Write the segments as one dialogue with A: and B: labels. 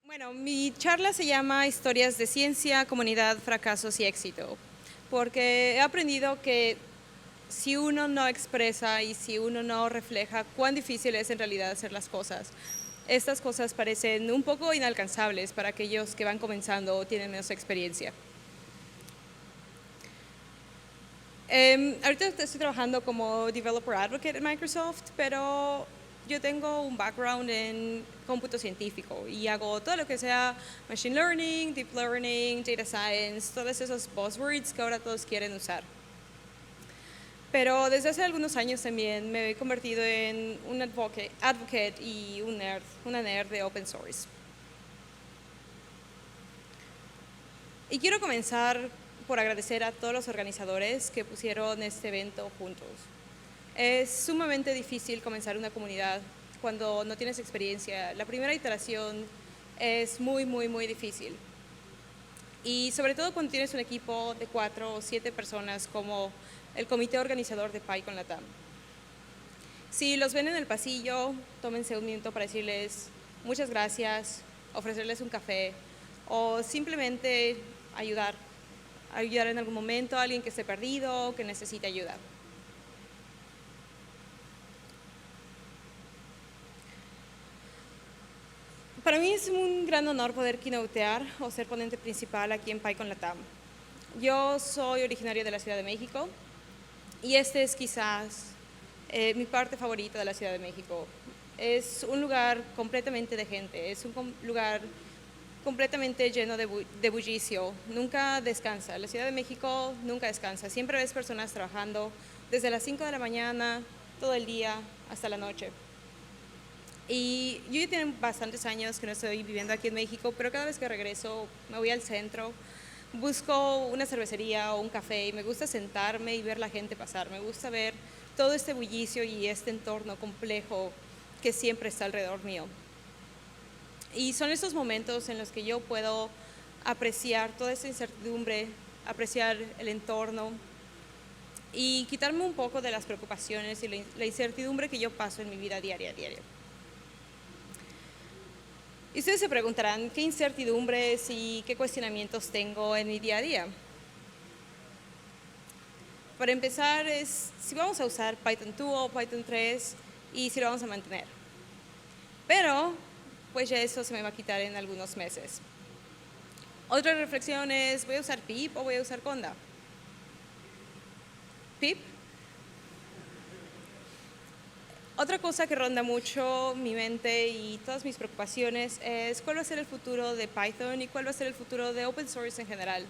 A: Bueno, mi charla se llama Historias de Ciencia, Comunidad, Fracasos y Éxito, porque he aprendido que si uno no expresa y si uno no refleja cuán difícil es en realidad hacer las cosas, estas cosas parecen un poco inalcanzables para aquellos que van comenzando o tienen menos experiencia. Ahorita estoy trabajando como Developer Advocate en Microsoft, pero yo tengo un background en cómputo científico y hago todo lo que sea Machine Learning, Deep Learning, Data Science, todos esos buzzwords que ahora todos quieren usar. Pero desde hace algunos años también me he convertido en un advocate y una nerd de open source. Y quiero comenzar por agradecer a todos los organizadores que pusieron este evento juntos. Es sumamente difícil comenzar una comunidad cuando no tienes experiencia. La primera iteración es muy difícil. Y sobre todo cuando tienes un equipo de 4 o 7 personas como el comité organizador de PyCon Latam. Si los ven en el pasillo, tómense un minuto para decirles muchas gracias, ofrecerles un café o simplemente ayudar en algún momento a alguien que esté perdido o que necesite ayuda. Para mí es un gran honor poder keynotear o ser ponente principal aquí en PyCon Latam. Yo soy originaria de la Ciudad de México y este es quizás mi parte favorita de la Ciudad de México. Es un lugar completamente de gente, es un lugar completamente lleno de bullicio, nunca descansa. La Ciudad de México nunca descansa, siempre ves personas trabajando desde las 5 de la mañana, todo el día, hasta la noche. Y yo ya tengo bastantes años que no estoy viviendo aquí en México, pero cada vez que regreso me voy al centro, busco una cervecería o un café y me gusta sentarme y ver la gente pasar. Me gusta ver todo este bullicio y este entorno complejo que siempre está alrededor mío. Y son estos momentos en los que yo puedo apreciar toda esta incertidumbre, apreciar el entorno y quitarme un poco de las preocupaciones y la incertidumbre que yo paso en mi vida diaria. Y ustedes se preguntarán qué incertidumbres y qué cuestionamientos tengo en mi día a día. Para empezar es si vamos a usar Python 2 o Python 3 y si lo vamos a mantener. Pero pues ya eso se me va a quitar en algunos meses. Otra reflexión es, ¿voy a usar pip o voy a usar conda? Pip. Otra cosa que ronda mucho mi mente y todas mis preocupaciones es cuál va a ser el futuro de Python y cuál va a ser el futuro de open source en general.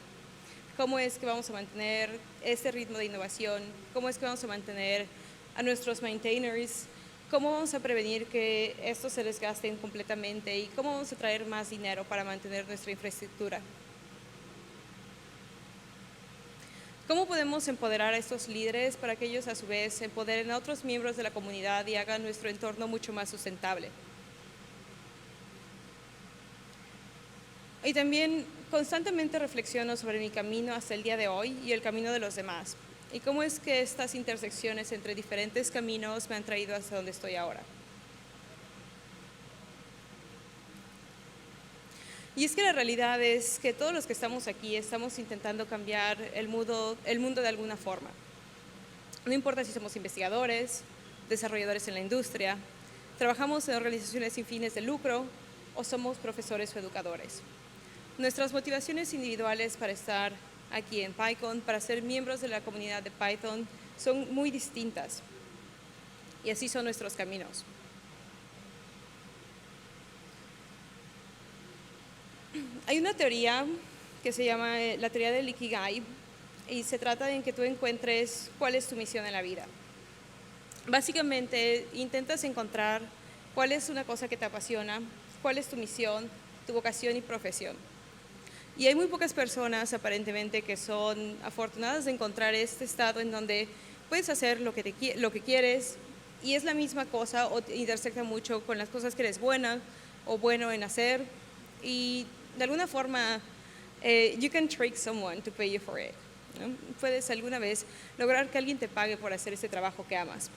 A: ¿Cómo es que vamos a mantener este ritmo de innovación? ¿Cómo es que vamos a mantener a nuestros maintainers? ¿Cómo vamos a prevenir que estos se desgasten completamente? ¿Y cómo vamos a traer más dinero para mantener nuestra infraestructura? ¿Cómo podemos empoderar a estos líderes para que ellos a su vez empoderen a otros miembros de la comunidad y hagan nuestro entorno mucho más sustentable? Y también constantemente reflexiono sobre mi camino hasta el día de hoy y el camino de los demás. Y cómo es que estas intersecciones entre diferentes caminos me han traído hasta donde estoy ahora. Y es que la realidad es que todos los que estamos aquí estamos intentando cambiar el mundo de alguna forma. No importa si somos investigadores, desarrolladores en la industria, trabajamos en organizaciones sin fines de lucro o somos profesores o educadores. Nuestras motivaciones individuales para estar aquí en PyCon, para ser miembros de la comunidad de Python, son muy distintas. Y así son nuestros caminos. Hay una teoría que se llama la teoría del Ikigai y se trata de que tú encuentres cuál es tu misión en la vida. Básicamente intentas encontrar cuál es una cosa que te apasiona, cuál es tu misión, tu vocación y profesión. Y hay muy pocas personas aparentemente que son afortunadas de encontrar este estado en donde puedes hacer lo que quieres y es la misma cosa o intersecta mucho con las cosas que eres buena o bueno en hacer y de alguna forma you can trick someone to pay you for it, ¿no? Puedes alguna vez lograr que alguien te pague por hacer ese trabajo que amas.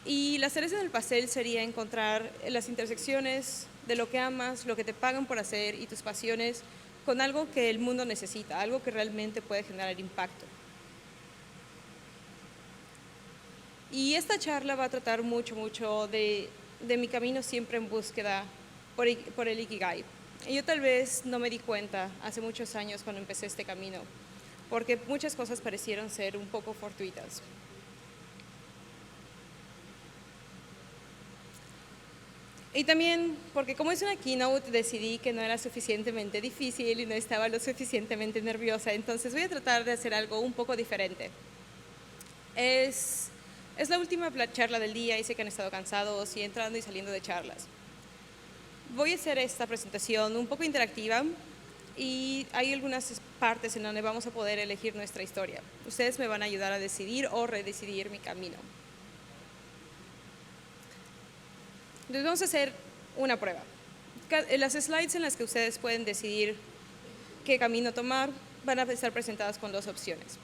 A: Y la cereza en el pastel sería encontrar las intersecciones de lo que amas, lo que te pagan por hacer y tus pasiones con algo que el mundo necesita, algo que realmente puede generar impacto. Y esta charla va a tratar mucho de mi camino siempre en búsqueda por el Ikigai. Y yo tal vez no me di cuenta hace muchos años cuando empecé este camino, porque muchas cosas parecieron ser un poco fortuitas. Y también porque como es una keynote decidí que no era suficientemente difícil y no estaba lo suficientemente nerviosa, entonces voy a tratar de hacer algo un poco diferente. Es la última charla del día y sé que han estado cansados y entrando y saliendo de charlas. Voy a hacer esta presentación un poco interactiva y hay algunas partes en donde vamos a poder elegir nuestra historia. Ustedes me van a ayudar a decidir o redecidir mi camino. Entonces vamos a hacer una prueba. Las slides en las que ustedes pueden decidir qué camino tomar van a estar presentadas con dos opciones.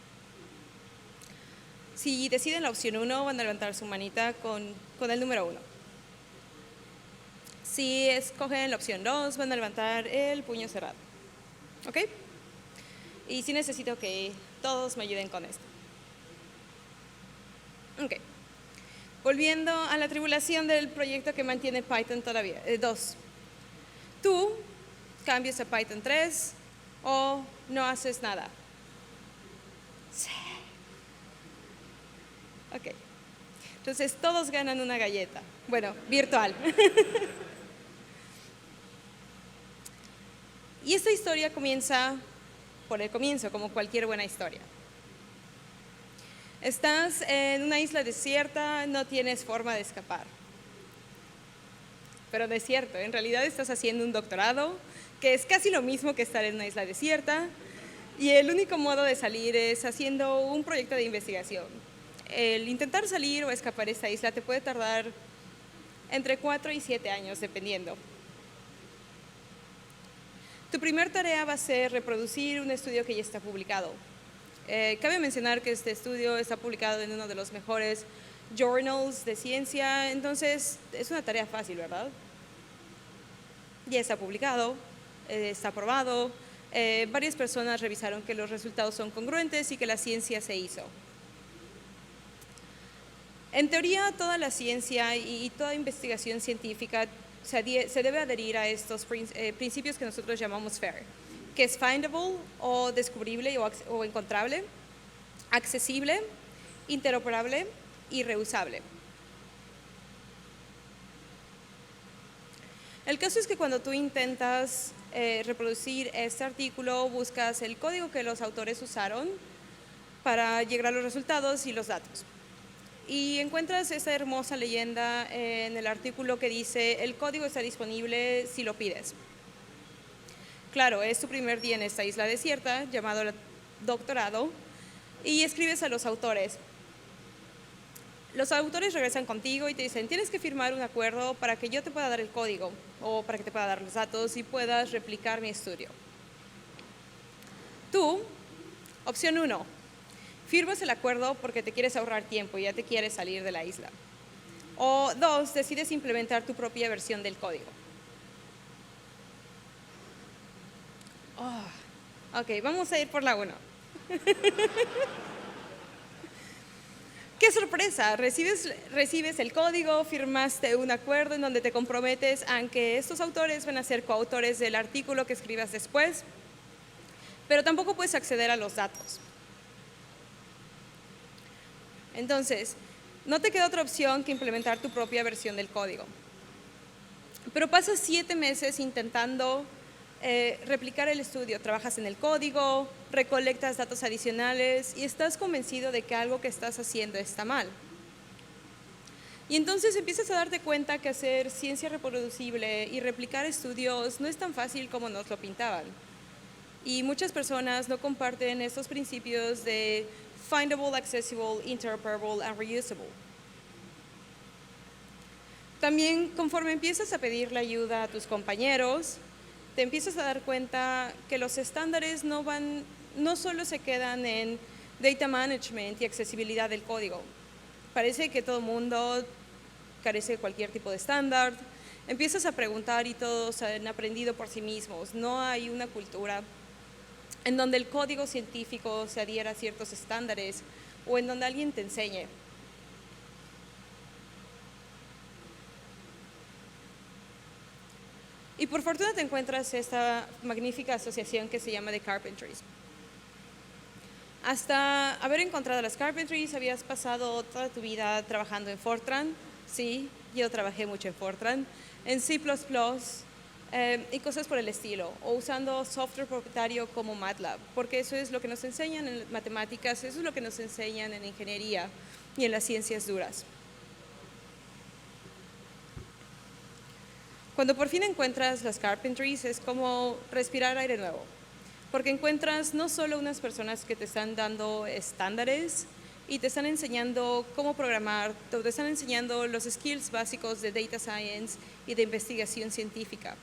A: Si deciden la opción 1, van a levantar su manita con el número 1. Si escogen la opción 2, van a levantar el puño cerrado. ¿Ok? Y sí necesito que todos me ayuden con esto. Ok. Volviendo a la tribulación del proyecto que mantiene Python todavía. 2. Tú cambias a Python 3 o no haces nada. Sí. Ok. Entonces todos ganan una galleta. Bueno, virtual. Y esta historia comienza por el comienzo, como cualquier buena historia. Estás en una isla desierta, no tienes forma de escapar. Pero no es cierto, en realidad estás haciendo un doctorado, que es casi lo mismo que estar en una isla desierta, y el único modo de salir es haciendo un proyecto de investigación. El intentar salir o escapar de esta isla te puede tardar entre 4 y 7 años, dependiendo. Tu primera tarea va a ser reproducir un estudio que ya está publicado. Cabe mencionar que este estudio está publicado en uno de los mejores journals de ciencia, entonces es una tarea fácil, ¿verdad? Ya está publicado, está aprobado, varias personas revisaron que los resultados son congruentes y que la ciencia se hizo. En teoría, toda la ciencia y toda investigación científica se debe adherir a estos principios que nosotros llamamos FAIR, que es findable o descubrible o encontrable, accesible, interoperable y reusable. El caso es que cuando tú intentas reproducir este artículo, buscas el código que los autores usaron para llegar a los resultados y los datos. Y encuentras esa hermosa leyenda en el artículo que dice: el código está disponible si lo pides. Claro, es tu primer día en esta isla desierta, llamado doctorado, y escribes a los autores. Los autores regresan contigo y te dicen: tienes que firmar un acuerdo para que yo te pueda dar el código o para que te pueda dar los datos y puedas replicar mi estudio. Tú, opción 1, firmas el acuerdo porque te quieres ahorrar tiempo y ya te quieres salir de la isla. O 2, decides implementar tu propia versión del código. Ok, vamos a ir por la 1. ¡Qué sorpresa! Recibes el código, firmaste un acuerdo en donde te comprometes a que estos autores van a ser coautores del artículo que escribas después, pero tampoco puedes acceder a los datos. Entonces, no te queda otra opción que implementar tu propia versión del código. Pero pasas 7 meses intentando replicar el estudio. Trabajas en el código, recolectas datos adicionales y estás convencido de que algo que estás haciendo está mal. Y entonces empiezas a darte cuenta que hacer ciencia reproducible y replicar estudios no es tan fácil como nos lo pintaban. Y muchas personas no comparten estos principios de findable, accessible, interoperable and reusable. También, conforme empiezas a pedirle ayuda a tus compañeros, te empiezas a dar cuenta que los estándares no solo se quedan en data management y accesibilidad del código. Parece que todo el mundo carece de cualquier tipo de estándar. Empiezas a preguntar y todos han aprendido por sí mismos. No hay una cultura en donde el código científico se adhiera a ciertos estándares o en donde alguien te enseñe. Y por fortuna te encuentras esta magnífica asociación que se llama The Carpentries. Hasta haber encontrado las Carpentries, habías pasado toda tu vida trabajando en Fortran. Sí, yo trabajé mucho en Fortran, en C++, y cosas por el estilo, o usando software propietario como MATLAB, porque eso es lo que nos enseñan en matemáticas, eso es lo que nos enseñan en ingeniería y en las ciencias duras. Cuando por fin encuentras las Carpentries es como respirar aire nuevo, porque encuentras no solo unas personas que te están dando estándares y te están enseñando cómo programar, te están enseñando los skills básicos de data science y de investigación científica.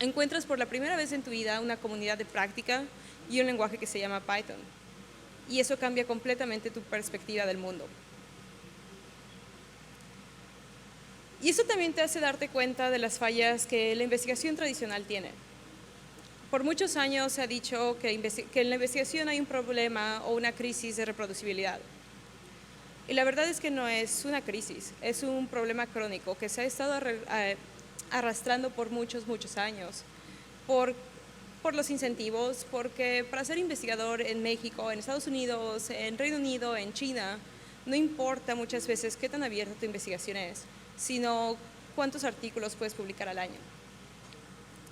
A: Encuentras por la primera vez en tu vida una comunidad de práctica y un lenguaje que se llama Python. Y eso cambia completamente tu perspectiva del mundo. Y eso también te hace darte cuenta de las fallas que la investigación tradicional tiene. Por muchos años se ha dicho que en la investigación hay un problema o una crisis de reproducibilidad. Y la verdad es que no es una crisis, es un problema crónico que se ha estado arrastrando por muchos años. Por los incentivos, porque para ser investigador en México, en Estados Unidos, en Reino Unido, en China, no importa muchas veces qué tan abierta tu investigación es, sino cuántos artículos puedes publicar al año.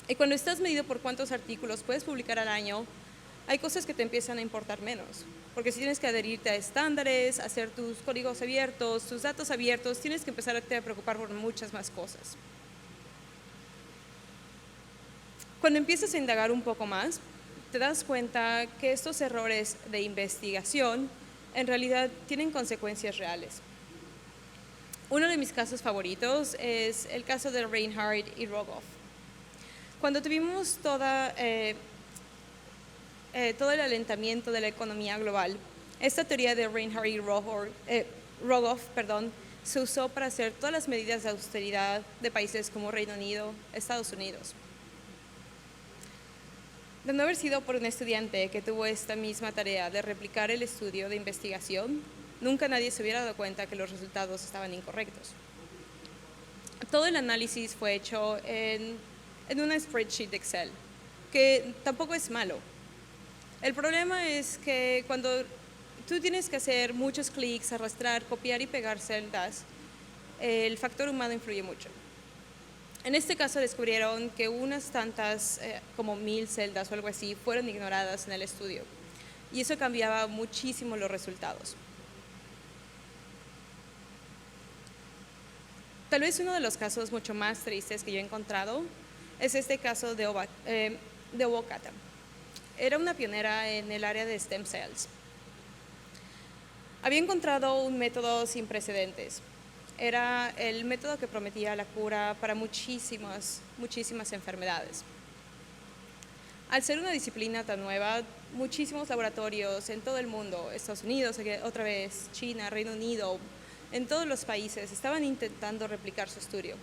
A: Y cuando estás medido por cuántos artículos puedes publicar al año, hay cosas que te empiezan a importar menos, porque si tienes que adherirte a estándares, hacer tus códigos abiertos, tus datos abiertos, tienes que empezar a preocupar por muchas más cosas. Cuando empiezas a indagar un poco más, te das cuenta que estos errores de investigación en realidad tienen consecuencias reales. Uno de mis casos favoritos es el caso de Reinhardt y Rogoff. Cuando tuvimos todo el alentamiento de la economía global, esta teoría de Reinhardt y Rogoff se usó para hacer todas las medidas de austeridad de países como Reino Unido, Estados Unidos. De no haber sido por un estudiante que tuvo esta misma tarea de replicar el estudio de investigación, nunca nadie se hubiera dado cuenta que los resultados estaban incorrectos. Todo el análisis fue hecho en una spreadsheet de Excel, que tampoco es malo. El problema es que cuando tú tienes que hacer muchos clics, arrastrar, copiar y pegar celdas, el factor humano influye mucho. En este caso descubrieron que unas tantas, como 1000 celdas o algo así, fueron ignoradas en el estudio. Y eso cambiaba muchísimo los resultados. Tal vez uno de los casos mucho más tristes que yo he encontrado es este caso de Obokata. Era una pionera en el área de stem cells. Había encontrado un método sin precedentes. Era el método que prometía la cura para muchísimas enfermedades. Al ser una disciplina tan nueva, muchísimos laboratorios en todo el mundo, Estados Unidos, otra vez China, Reino Unido, en todos los países estaban intentando replicar su estudio.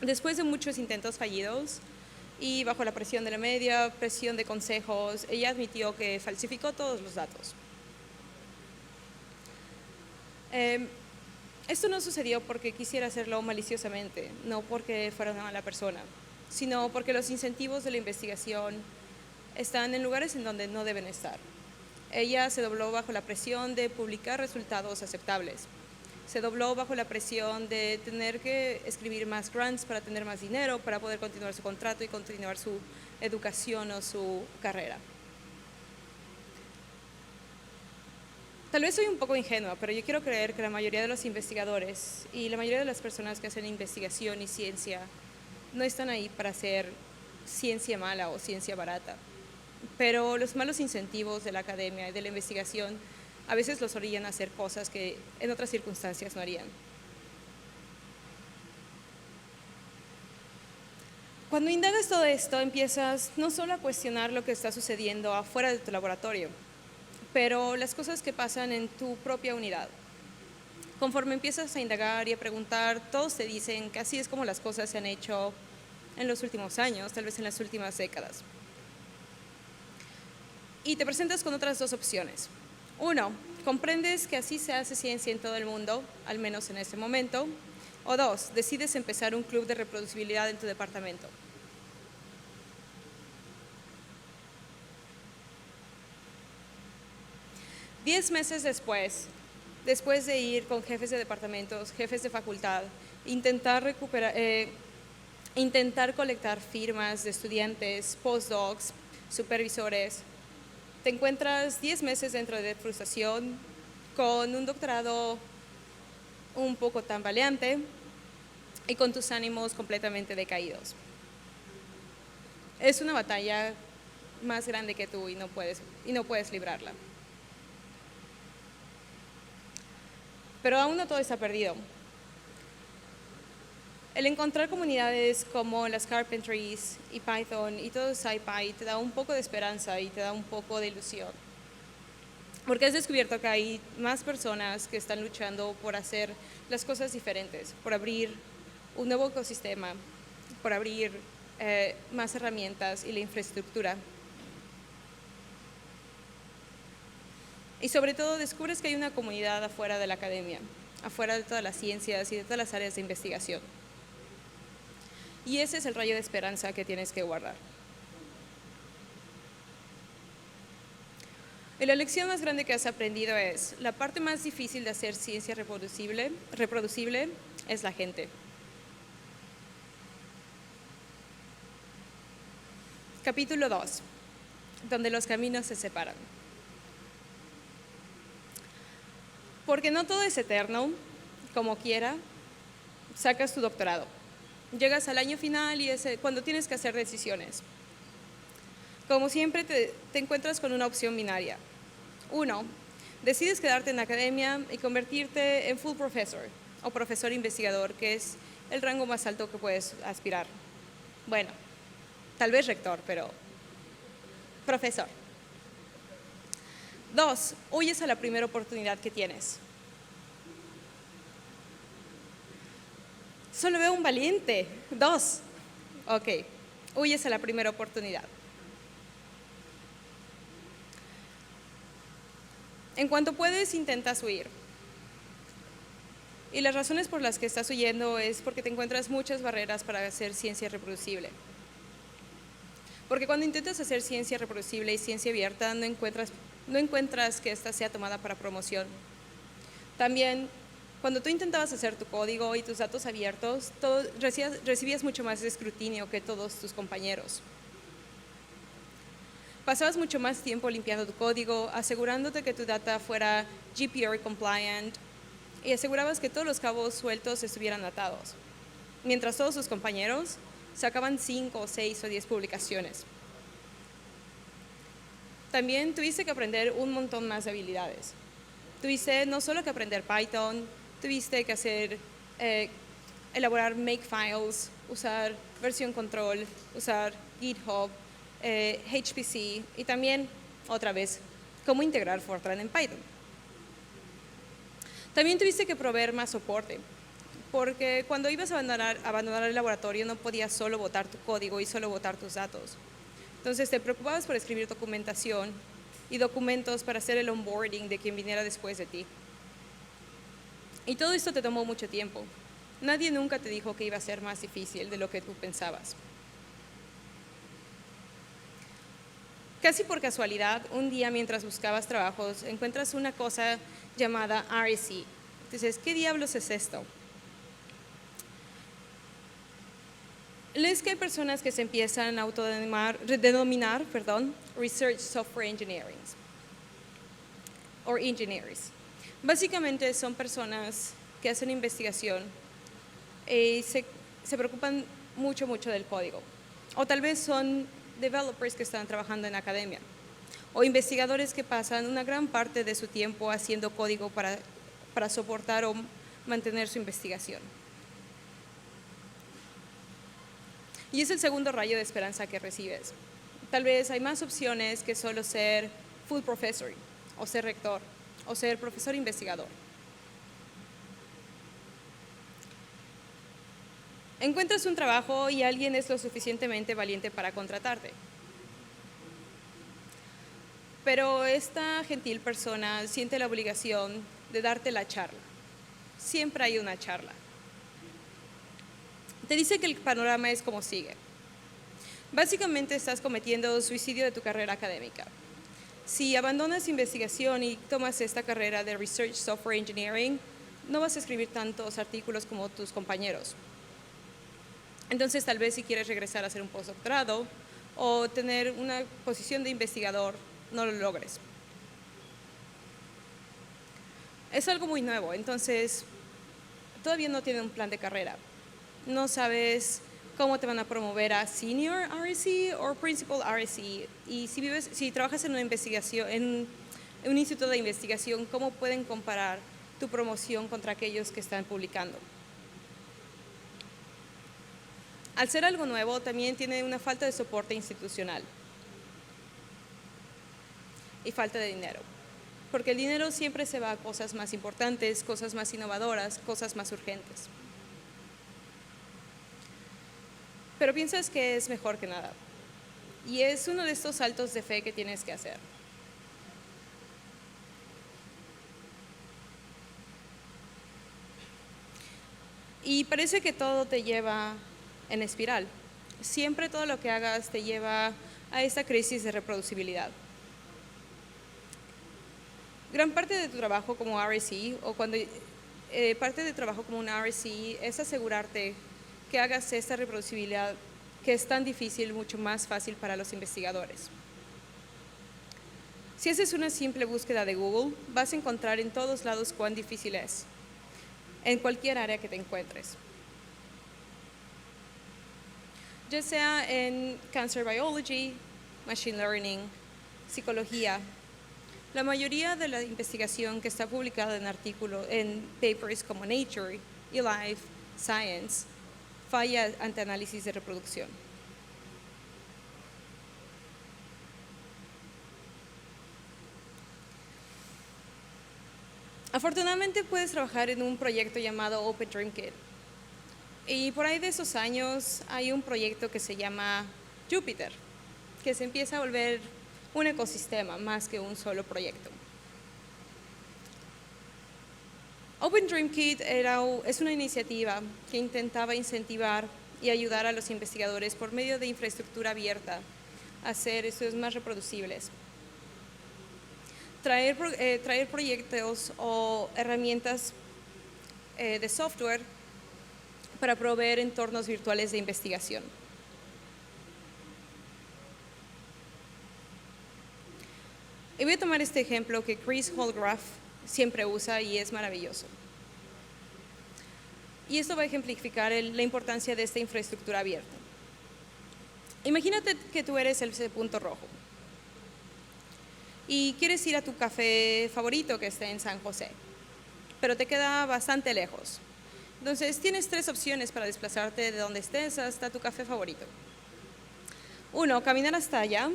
A: Después de muchos intentos fallidos y bajo la presión de la media, presión de consejos, ella admitió que falsificó todos los datos. Esto no sucedió porque quisiera hacerlo maliciosamente, no porque fuera una mala persona, sino porque los incentivos de la investigación están en lugares en donde no deben estar. Ella se dobló bajo la presión de publicar resultados aceptables. Se dobló bajo la presión de tener que escribir más grants para tener más dinero, para poder continuar su contrato y continuar su educación o su carrera. Tal vez soy un poco ingenua, pero yo quiero creer que la mayoría de los investigadores y la mayoría de las personas que hacen investigación y ciencia no están ahí para hacer ciencia mala o ciencia barata. Pero los malos incentivos de la academia y de la investigación a veces los orillan a hacer cosas que en otras circunstancias no harían. Cuando indagas todo esto, empiezas no solo a cuestionar lo que está sucediendo afuera de tu laboratorio, pero las cosas que pasan en tu propia unidad. Conforme empiezas a indagar y a preguntar, todos te dicen que así es como las cosas se han hecho en los últimos años, tal vez en las últimas décadas. Y te presentas con otras dos opciones. Uno, comprendes que así se hace ciencia en todo el mundo, al menos en ese momento. O dos, decides empezar un club de reproducibilidad en tu departamento. Diez meses después de ir con jefes de departamentos, jefes de facultad, intentar colectar firmas de estudiantes, postdocs, supervisores, te encuentras 10 meses dentro de frustración, con un doctorado un poco tambaleante y con tus ánimos completamente decaídos. Es una batalla más grande que tú y no puedes librarla. Pero aún no todo está perdido. El encontrar comunidades como las Carpentries y Python y todo SciPy te da un poco de esperanza y te da un poco de ilusión. Porque has descubierto que hay más personas que están luchando por hacer las cosas diferentes, por abrir un nuevo ecosistema, por abrir más herramientas y la infraestructura. Y sobre todo descubres que hay una comunidad afuera de la academia, afuera de todas las ciencias y de todas las áreas de investigación. Y ese es el rayo de esperanza que tienes que guardar. Y la lección más grande que has aprendido es, la parte más difícil de hacer ciencia reproducible es la gente. Capítulo 2, donde los caminos se separan. Porque no todo es eterno, como quiera, sacas tu doctorado. Llegas al año final y es cuando tienes que hacer decisiones. Como siempre, te encuentras con una opción binaria. Uno, decides quedarte en la academia y convertirte en full professor o profesor investigador, que es el rango más alto que puedes aspirar. Bueno, tal vez rector, pero profesor. Dos, huyes a la primera oportunidad que tienes. Solo veo un valiente. Dos. Ok, huyes a la primera oportunidad. En cuanto puedes, intentas huir. Y las razones por las que estás huyendo es porque te encuentras muchas barreras para hacer ciencia reproducible. Porque cuando intentas hacer ciencia reproducible y ciencia abierta, no encuentras que ésta sea tomada para promoción. También, cuando tú intentabas hacer tu código y tus datos abiertos, recibías mucho más escrutinio que todos tus compañeros. Pasabas mucho más tiempo limpiando tu código, asegurándote que tu data fuera GPR compliant y asegurabas que todos los cabos sueltos estuvieran atados, mientras todos tus compañeros sacaban 5, 6 o 10 publicaciones. También tuviste que aprender un montón más de habilidades. Tuviste no solo que aprender Python, tuviste que elaborar makefiles, usar versión control, usar GitHub, HPC y también, otra vez, cómo integrar Fortran en Python. También tuviste que proveer más soporte, porque cuando ibas a abandonar el laboratorio no podías solo botar tu código y solo botar tus datos. Entonces te preocupabas por escribir documentación y documentos para hacer el onboarding de quien viniera después de ti. Y todo esto te tomó mucho tiempo. Nadie nunca te dijo que iba a ser más difícil de lo que tú pensabas. Casi por casualidad, un día mientras buscabas trabajos, encuentras una cosa llamada RSE. Dices, ¿qué diablos es esto? Lees que hay personas que se empiezan a autodenominar Research Software Engineering o Engineers. Básicamente son personas que hacen investigación y se preocupan mucho del código. O tal vez son developers que están trabajando en academia. O investigadores que pasan una gran parte de su tiempo haciendo código para soportar o mantener su investigación. Y es el segundo rayo de esperanza que recibes. Tal vez hay más opciones que solo ser full professor, o ser rector, o ser profesor investigador. Encuentras un trabajo y alguien es lo suficientemente valiente para contratarte. Pero esta gentil persona siente la obligación de darte la charla. Siempre hay una charla. Te dice que el panorama es como sigue. Básicamente estás cometiendo suicidio de tu carrera académica. Si abandonas investigación y tomas esta carrera de Research Software Engineering, no vas a escribir tantos artículos como tus compañeros. Entonces, tal vez si quieres regresar a hacer un postdoctorado o tener una posición de investigador, no lo logres. Es algo muy nuevo, entonces todavía no tienen un plan de carrera. No sabes cómo te van a promover a Senior RSE o Principal RSE. Y si trabajas en una investigación, en un instituto de investigación, ¿cómo pueden comparar tu promoción contra aquellos que están publicando? Al ser algo nuevo, también tiene una falta de soporte institucional y falta de dinero, porque el dinero siempre se va a cosas más importantes, cosas más innovadoras, cosas más urgentes. Pero piensas que es mejor que nada, y es uno de estos saltos de fe que tienes que hacer. Y parece que todo te lleva en espiral. Siempre todo lo que hagas te lleva a esta crisis de reproducibilidad. Gran parte de tu trabajo como RSE o cuando parte de trabajo como un RSE es asegurarte que hagas esta reproducibilidad que es tan difícil, mucho más fácil para los investigadores. Si haces una simple búsqueda de Google, vas a encontrar en todos lados cuán difícil es, en cualquier área que te encuentres. Ya sea en Cancer Biology, Machine Learning, Psicología, la mayoría de la investigación que está publicada en papers como Nature, eLife, Science, falla ante análisis de reproducción. Afortunadamente puedes trabajar en un proyecto llamado OpenDreamKit. Y por ahí de esos años hay un proyecto que se llama Jupyter, que se empieza a volver un ecosistema más que un solo proyecto. OpenDreamKit es una iniciativa que intentaba incentivar y ayudar a los investigadores por medio de infraestructura abierta a hacer estudios más reproducibles. Traer proyectos o herramientas de software para proveer entornos virtuales de investigación. Y voy a tomar este ejemplo que Chris Holdgraf siempre usa y es maravilloso. Y esto va a ejemplificar la importancia de esta infraestructura abierta. Imagínate que tú eres ese punto rojo y quieres ir a tu café favorito que esté en San José, pero te queda bastante lejos. Entonces tienes 3 opciones para desplazarte de donde estés hasta tu café favorito. 1, caminar hasta allá.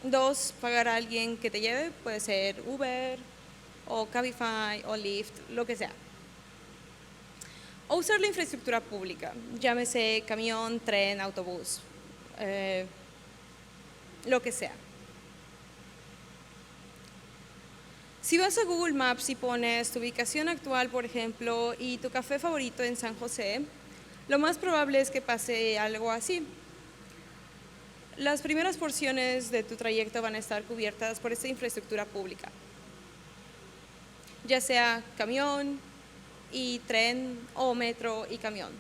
A: 2, pagar a alguien que te lleve, puede ser Uber o Cabify o Lyft, lo que sea. O usar la infraestructura pública, llámese camión, tren, autobús, lo que sea. Si vas a Google Maps y pones tu ubicación actual, por ejemplo, y tu café favorito en San José, lo más probable es que pase algo así. Las primeras porciones de tu trayecto van a estar cubiertas por esta infraestructura pública, ya sea camión y tren o metro y camión.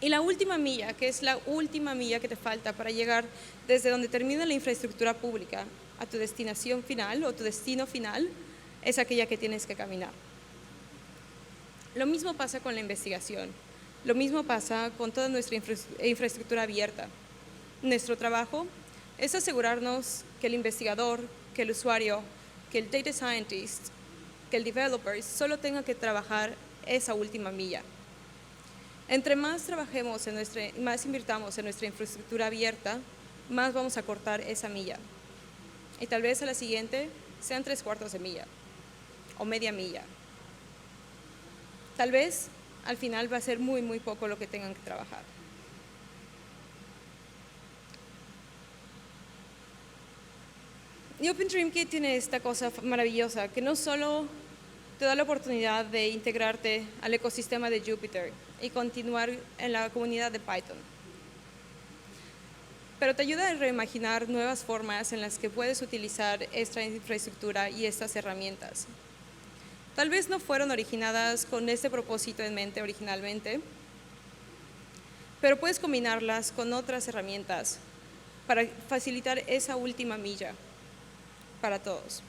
A: Y la última milla, que es la última milla que te falta para llegar desde donde termina la infraestructura pública a tu destinación final o tu destino final, es aquella que tienes que caminar. Lo mismo pasa con la investigación, lo mismo pasa con toda nuestra infraestructura abierta. Nuestro trabajo es asegurarnos que el investigador, que el usuario, que el data scientist, que el developer solo tenga que trabajar esa última milla. Entre más trabajemos más invirtamos en nuestra infraestructura abierta, más vamos a cortar esa milla. Y tal vez a la siguiente sean 3/4 de milla o media milla. Tal vez al final va a ser muy, muy poco lo que tengan que trabajar. Y OpenDreamKit tiene esta cosa maravillosa, que no solo te da la oportunidad de integrarte al ecosistema de Jupyter y continuar en la comunidad de Python, pero te ayuda a reimaginar nuevas formas en las que puedes utilizar esta infraestructura y estas herramientas. Tal vez no fueron originadas con este propósito en mente originalmente, pero puedes combinarlas con otras herramientas para facilitar esa última milla para todos.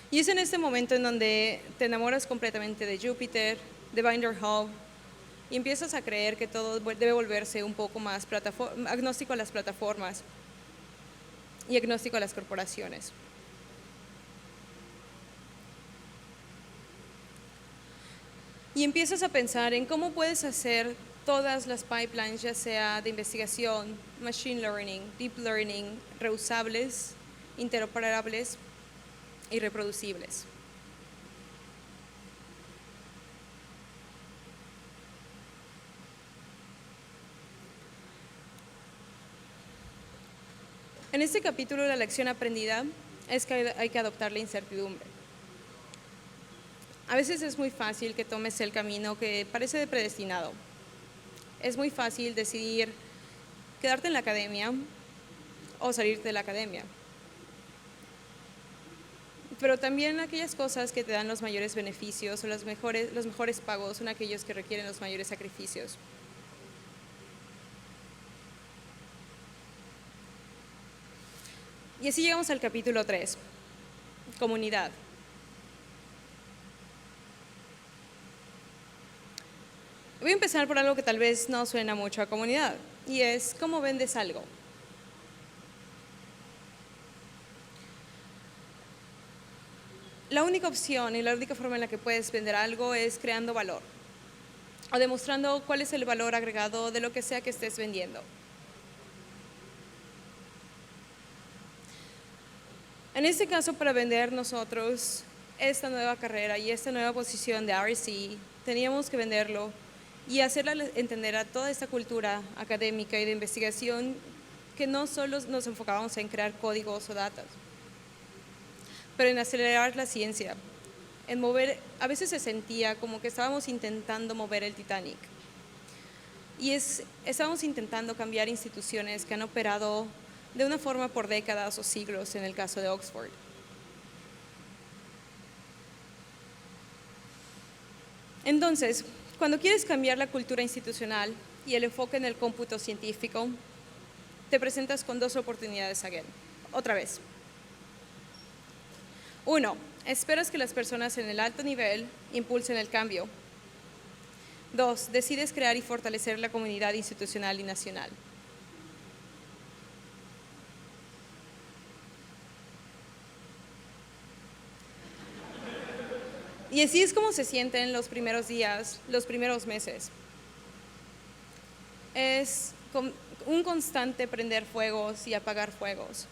A: Y es en este momento en donde te enamoras completamente de Jupyter, de Binder Hub, y empiezas a creer que todo debe volverse un poco más agnóstico a las plataformas y agnóstico a las corporaciones. Y empiezas a pensar en cómo puedes hacer todas las pipelines, ya sea de investigación, machine learning, deep learning, reusables, interoperables y reproducibles. En este capítulo, la lección aprendida es que hay que adoptar la incertidumbre. A veces es muy fácil que tomes el camino que parece predestinado. Es muy fácil decidir quedarte en la academia o salirte de la academia. Pero también aquellas cosas que te dan los mayores beneficios o los mejores pagos son aquellos que requieren los mayores sacrificios. Y así llegamos al capítulo 3, comunidad. Voy a empezar por algo que tal vez no suena mucho a comunidad, y es cómo vendes algo. La única opción y la única forma en la que puedes vender algo es creando valor o demostrando cuál es el valor agregado de lo que sea que estés vendiendo. En este caso, para vender nosotros esta nueva carrera y esta nueva posición de RC, teníamos que venderlo y hacerle entender a toda esta cultura académica y de investigación que no solo nos enfocábamos en crear códigos o datos, pero en acelerar la ciencia, en mover. A veces se sentía como que estábamos intentando mover el Titanic. Y estábamos intentando cambiar instituciones que han operado de una forma por décadas o siglos, en el caso de Oxford. Entonces, cuando quieres cambiar la cultura institucional y el enfoque en el cómputo científico, te presentas con dos oportunidades otra vez. 1, esperas que las personas en el alto nivel impulsen el cambio. 2, decides crear y fortalecer la comunidad institucional y nacional. Y así es como se sienten los primeros días, los primeros meses. Es un constante prender fuegos y apagar fuegos.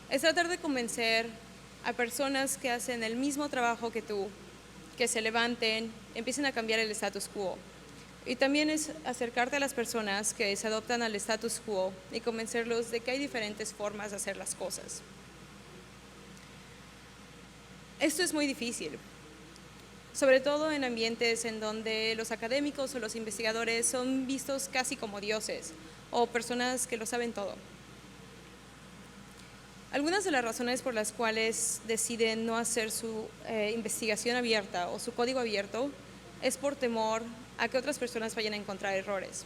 A: Es tratar de convencer a personas que hacen el mismo trabajo que tú, que se levanten, empiecen a cambiar el status quo. Y también es acercarte a las personas que se adoptan al status quo y convencerlos de que hay diferentes formas de hacer las cosas. Esto es muy difícil, sobre todo en ambientes en donde los académicos o los investigadores son vistos casi como dioses o personas que lo saben todo. Algunas de las razones por las cuales deciden no hacer su investigación abierta o su código abierto es por temor a que otras personas vayan a encontrar errores.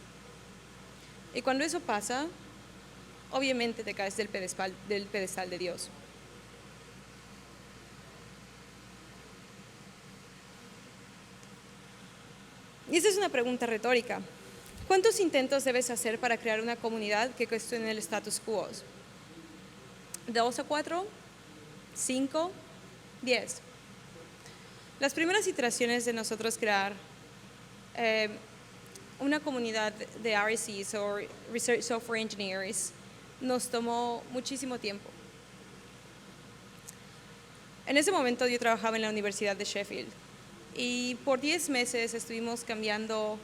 A: Y cuando eso pasa, obviamente te caes del pedestal de Dios. Y esta es una pregunta retórica. ¿Cuántos intentos debes hacer para crear una comunidad que cuestione el status quo? ¿2 a 4? ¿5? ¿10? Las primeras iteraciones de nosotros crear una comunidad de RSEs o Research Software Engineers nos tomó muchísimo tiempo. En ese momento yo trabajaba en la Universidad de Sheffield Y por 10 meses estuvimos cambiando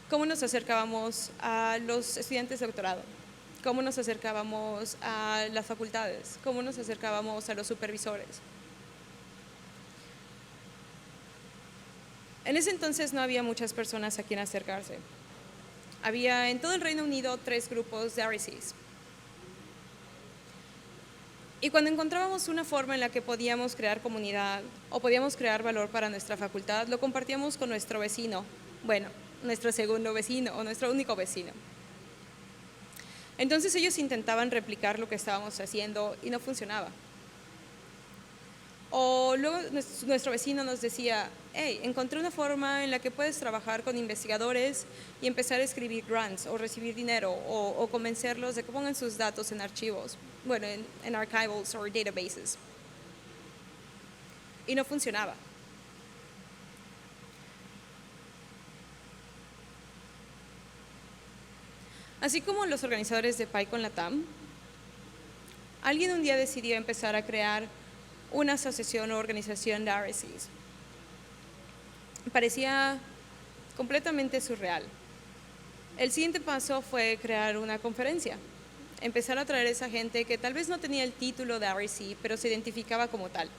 A: cómo nos acercábamos a los estudiantes de doctorado, cómo nos acercábamos a las facultades, cómo nos acercábamos a los supervisores. En ese entonces no había muchas personas a quien acercarse. Había en todo el Reino Unido 3 grupos de RSEs. Y cuando encontrábamos una forma en la que podíamos crear comunidad o podíamos crear valor para nuestra facultad, lo compartíamos con nuestro vecino, bueno, nuestro segundo vecino o nuestro único vecino. Entonces ellos intentaban replicar lo que estábamos haciendo y no funcionaba. O luego nuestro vecino nos decía, hey, encontré una forma en la que puedes trabajar con investigadores y empezar a escribir grants o recibir dinero o convencerlos de que pongan sus datos en archivos, bueno, en archivals o databases. Y no funcionaba. Así como los organizadores de PyCon Latam, alguien un día decidió empezar a crear una asociación o organización de RSEs. Parecía completamente surreal. El siguiente paso fue crear una conferencia, empezar a traer a esa gente que tal vez no tenía el título de RSE, pero se identificaba como tal.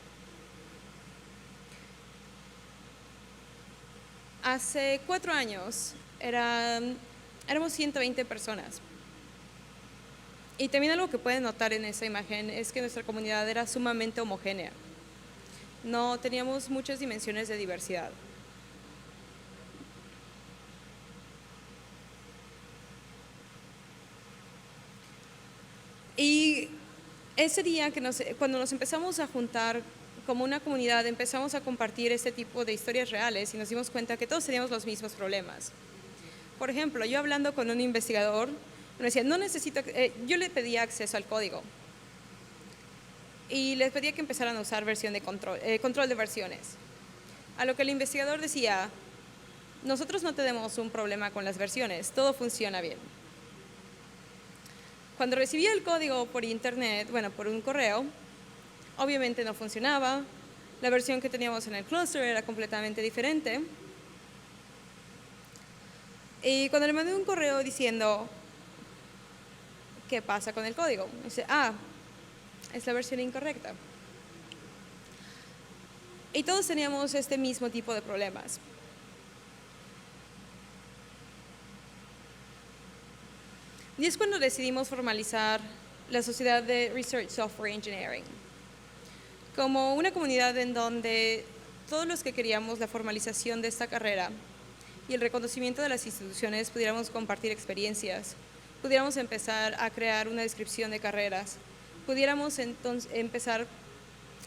A: Hace 4 años éramos 120 personas. Y también algo que pueden notar en esa imagen es que nuestra comunidad era sumamente homogénea. No teníamos muchas dimensiones de diversidad. Y ese día cuando nos empezamos a juntar como una comunidad, empezamos a compartir este tipo de historias reales y nos dimos cuenta que todos teníamos los mismos problemas. Por ejemplo, yo hablando con un investigador, me decía, no necesito, yo le pedía acceso al código y les pedía que empezaran a usar versión de control de versiones. A lo que el investigador decía, nosotros no tenemos un problema con las versiones, todo funciona bien. Cuando recibía el código por internet, bueno, por un correo, obviamente no funcionaba, la versión que teníamos en el cluster era completamente diferente. Y cuando le mandé un correo diciendo, ¿qué pasa con el código? Dice, es la versión incorrecta. Y todos teníamos este mismo tipo de problemas. Y es cuando decidimos formalizar la Sociedad de Research Software Engineering como una comunidad en donde todos los que queríamos la formalización de esta carrera y el reconocimiento de las instituciones pudiéramos compartir experiencias, pudiéramos empezar a crear una descripción de carreras, pudiéramos entonces empezar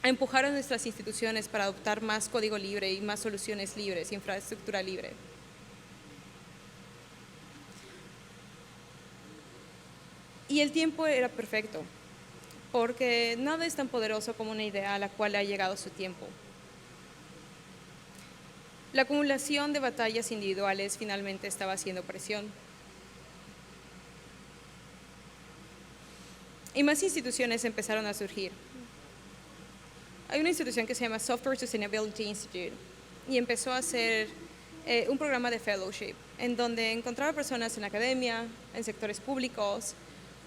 A: a empujar a nuestras instituciones para adoptar más código libre y más soluciones libres, infraestructura libre. Y el tiempo era perfecto, porque nada es tan poderoso como una idea a la cual ha llegado su tiempo. La acumulación de batallas individuales finalmente estaba haciendo presión. Y más instituciones empezaron a surgir. Hay una institución que se llama Software Sustainability Institute y empezó a hacer un programa de fellowship en donde encontraba personas en la academia, en sectores públicos,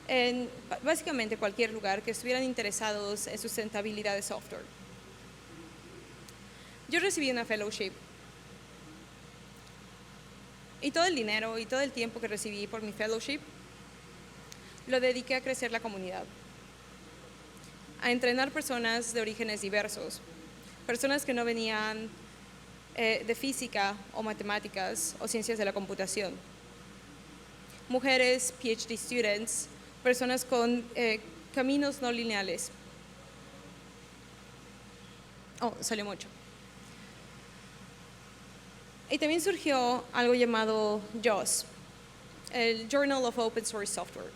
A: en básicamente cualquier lugar que estuvieran interesados en sustentabilidad de software. Yo recibí una fellowship y todo el dinero y todo el tiempo que recibí por mi fellowship lo dediqué a crecer la comunidad, a entrenar personas de orígenes diversos, personas que no venían de física o matemáticas o ciencias de la computación, mujeres, PhD students, personas con caminos no lineales. Salió mucho. Y también surgió algo llamado JOSS, el Journal of Open Source Software.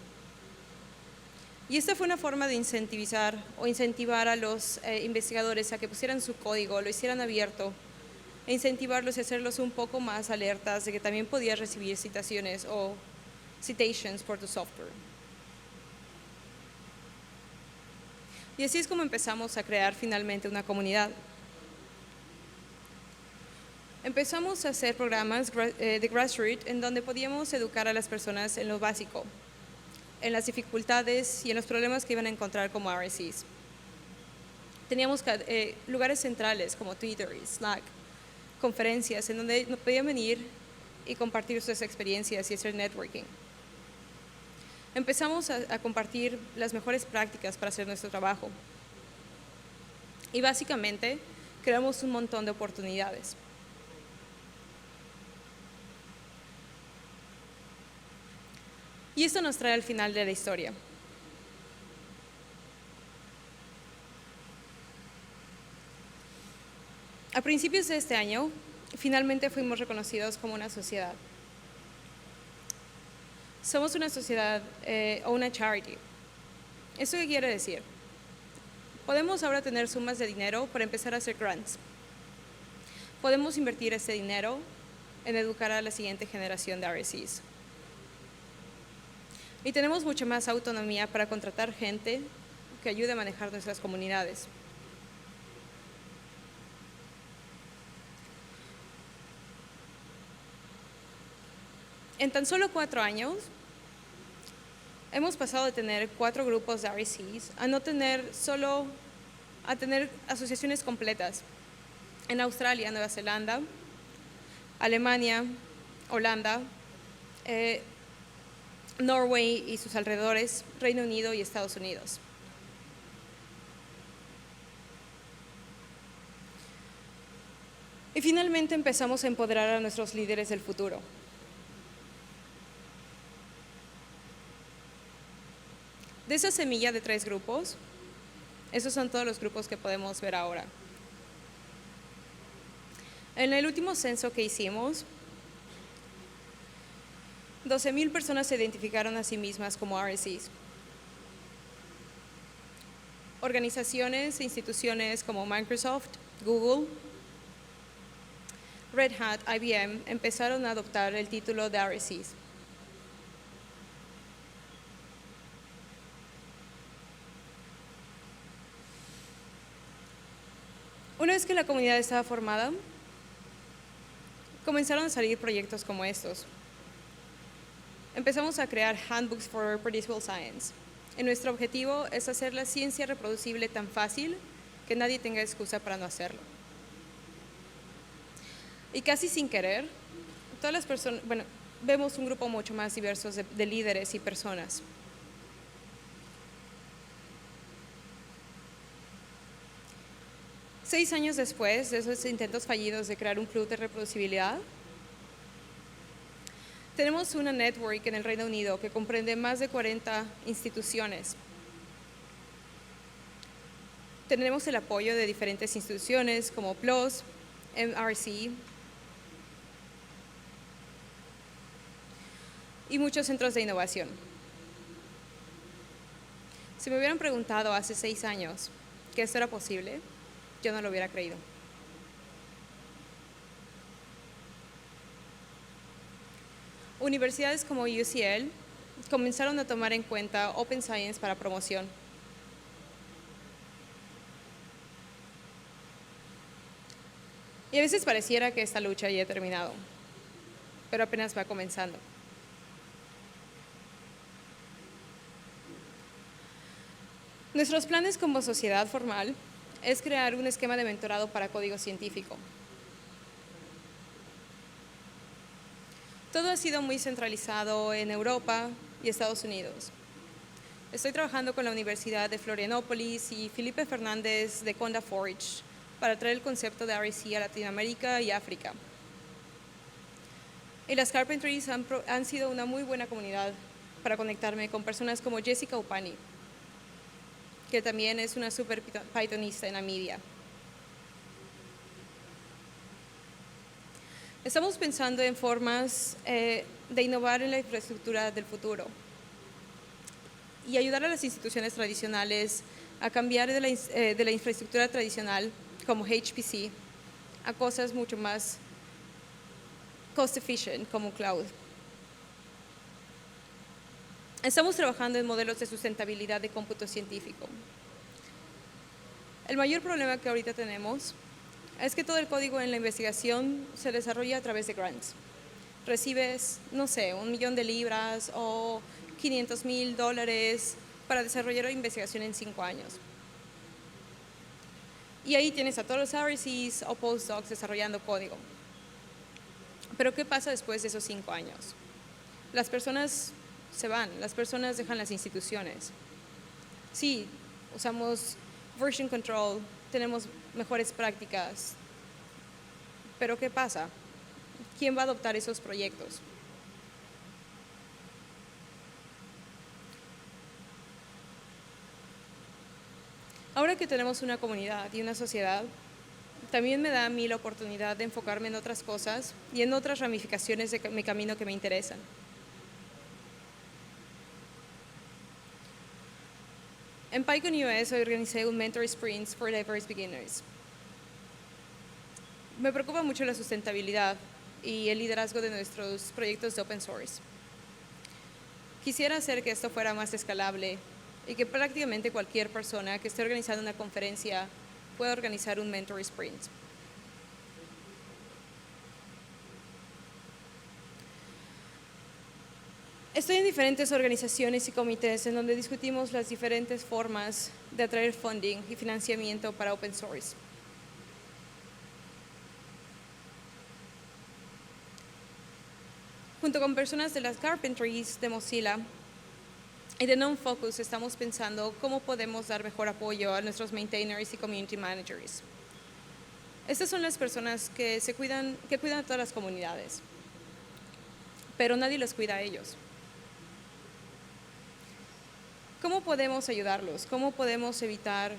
A: Y esta fue una forma de incentivar a los investigadores a que pusieran su código, lo hicieran abierto, e incentivarlos y hacerlos un poco más alertas de que también podías recibir citaciones o citations por tu software. Y así es como empezamos a crear finalmente una comunidad. Empezamos a hacer programas de grassroots en donde podíamos educar a las personas en lo básico, en las dificultades y en los problemas que iban a encontrar como RSEs. Teníamos lugares centrales como Twitter y Slack, conferencias en donde podían venir y compartir sus experiencias y hacer networking. Empezamos a compartir las mejores prácticas para hacer nuestro trabajo. Y básicamente creamos un montón de oportunidades. Y esto nos trae al final de la historia. A principios de este año, finalmente fuimos reconocidos como una sociedad. Somos una sociedad o una charity. ¿Eso qué quiere decir? Podemos ahora tener sumas de dinero para empezar a hacer grants. Podemos invertir ese dinero en educar a la siguiente generación de RSEs. Y tenemos mucha más autonomía para contratar gente que ayude a manejar nuestras comunidades. En tan solo 4 años, hemos pasado de tener 4 grupos de RSEs a tener asociaciones completas en Australia, Nueva Zelanda, Alemania, Holanda, Norway y sus alrededores, Reino Unido y Estados Unidos. Y finalmente empezamos a empoderar a nuestros líderes del futuro. De esa semilla de 3 grupos, esos son todos los grupos que podemos ver ahora. En el último censo que hicimos, 12,000 personas se identificaron a sí mismas como RSEs. Organizaciones e instituciones como Microsoft, Google, Red Hat, IBM empezaron a adoptar el título de RSEs. Una vez que la comunidad estaba formada, comenzaron a salir proyectos como estos. Empezamos a crear handbooks for reproducible science. Y nuestro objetivo es hacer la ciencia reproducible tan fácil que nadie tenga excusa para no hacerlo. Y casi sin querer, todas las personas, vemos un grupo mucho más diverso de líderes y personas. Seis años después de esos intentos fallidos de crear un club de reproducibilidad, tenemos una network en el Reino Unido que comprende más de 40 instituciones. Tenemos el apoyo de diferentes instituciones como PLOS, MRC y muchos centros de innovación. Si me hubieran preguntado hace 6 años que esto era posible, yo no lo hubiera creído. Universidades como UCL comenzaron a tomar en cuenta Open Science para promoción. Y a veces pareciera que esta lucha ya ha terminado, pero apenas va comenzando. Nuestros planes como sociedad formal es crear un esquema de mentorado para código científico. Todo ha sido muy centralizado en Europa y Estados Unidos. Estoy trabajando con la Universidad de Florianópolis y Felipe Fernández de Conda Forge para traer el concepto de RSE a Latinoamérica y África. Y las Carpentries han sido una muy buena comunidad para conectarme con personas como Jessica Upani, que también es una super pythonista en Namibia. Estamos pensando en formas de innovar en la infraestructura del futuro y ayudar a las instituciones tradicionales a cambiar de la infraestructura tradicional como HPC a cosas mucho más cost efficient como cloud. Estamos trabajando en modelos de sustentabilidad de cómputo científico. El mayor problema que ahorita tenemos es que todo el código en la investigación se desarrolla a través de grants. Recibes, no sé, 1 millón de libras o $500,000 para desarrollar investigación en 5 años. Y ahí tienes a todos los RCs o postdocs desarrollando código. Pero ¿qué pasa después de esos 5 años? Las personas se van, las personas dejan las instituciones. Sí, usamos version control, tenemos mejores prácticas, pero ¿qué pasa? ¿Quién va a adoptar esos proyectos? Ahora que tenemos una comunidad y una sociedad, también me da a mí la oportunidad de enfocarme en otras cosas y en otras ramificaciones de mi camino que me interesan. En PyCon US organicé un Mentor Sprints for Diverse Beginners. Me preocupa mucho la sustentabilidad y el liderazgo de nuestros proyectos de open source. Quisiera hacer que esto fuera más escalable y que prácticamente cualquier persona que esté organizando una conferencia pueda organizar un Mentor Sprint. Estoy en diferentes organizaciones y comités en donde discutimos las diferentes formas de atraer funding y financiamiento para open source. Junto con personas de las Carpentries de Mozilla y de NonFocus estamos pensando cómo podemos dar mejor apoyo a nuestros maintainers y community managers. Estas son las personas que cuidan a todas las comunidades, pero nadie los cuida a ellos. ¿Cómo podemos ayudarlos? ¿Cómo podemos evitar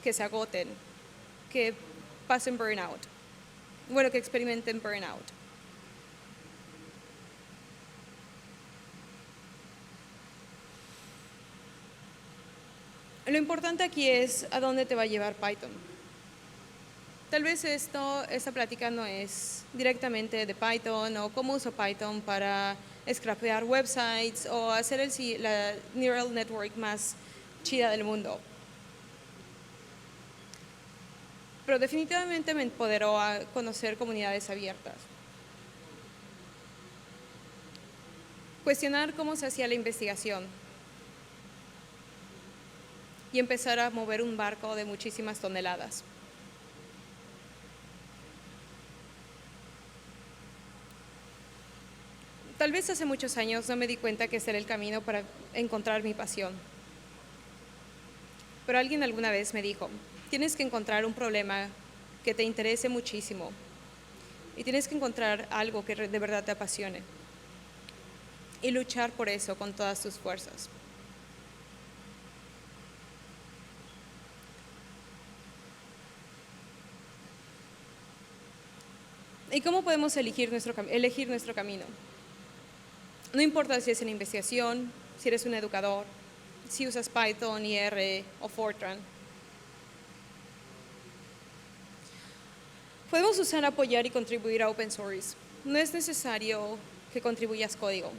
A: que se agoten, que pasen burnout? Bueno, que experimenten burnout. Lo importante aquí es a dónde te va a llevar Python. Tal vez esta plática no es directamente de Python o cómo uso Python para scrapear websites o hacer la neural network más chida del mundo. Pero definitivamente me empoderó a conocer comunidades abiertas. Cuestionar cómo se hacía la investigación y empezar a mover un barco de muchísimas toneladas. Tal vez hace muchos años no me di cuenta que ese era el camino para encontrar mi pasión. Pero alguien alguna vez me dijo, tienes que encontrar un problema que te interese muchísimo y tienes que encontrar algo que de verdad te apasione y luchar por eso con todas tus fuerzas. ¿Y cómo podemos elegir nuestro camino? No importa si es en investigación, si eres un educador, si usas Python, R o Fortran. Podemos usar, apoyar y contribuir a open source. No es necesario que contribuyas código.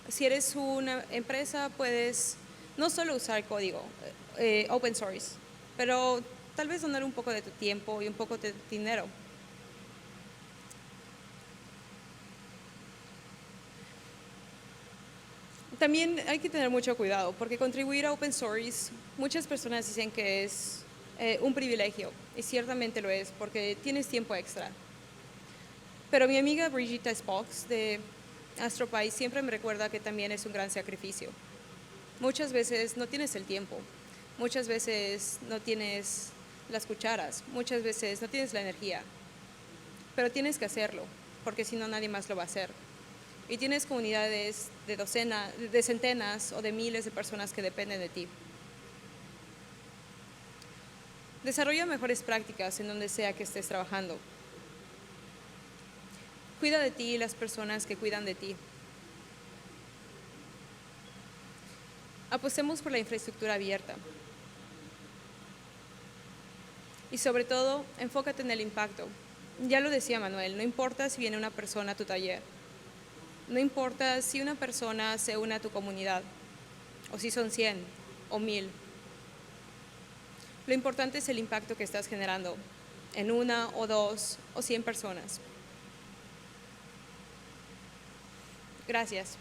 A: Si eres una empresa, puedes no solo usar código open source, pero tal vez donar un poco de tu tiempo y un poco de dinero. También hay que tener mucho cuidado, porque contribuir a open source, muchas personas dicen que es un privilegio, y ciertamente lo es, porque tienes tiempo extra. Pero mi amiga Brigitte Spox de AstroPy siempre me recuerda que también es un gran sacrificio. Muchas veces no tienes el tiempo, muchas veces no tienes las cucharas, muchas veces no tienes la energía, pero tienes que hacerlo, porque si no nadie más lo va a hacer. Y tienes comunidades de centenas o de miles de personas que dependen de ti. Desarrolla mejores prácticas en donde sea que estés trabajando. Cuida de ti y las personas que cuidan de ti. Apostemos por la infraestructura abierta. Y sobre todo, enfócate en el impacto. Ya lo decía Manuel, no importa si viene una persona a tu taller. No importa si una persona se une a tu comunidad, o si son 100 o 1000. Lo importante es el impacto que estás generando. en 1 o 2 o 100 personas. Gracias.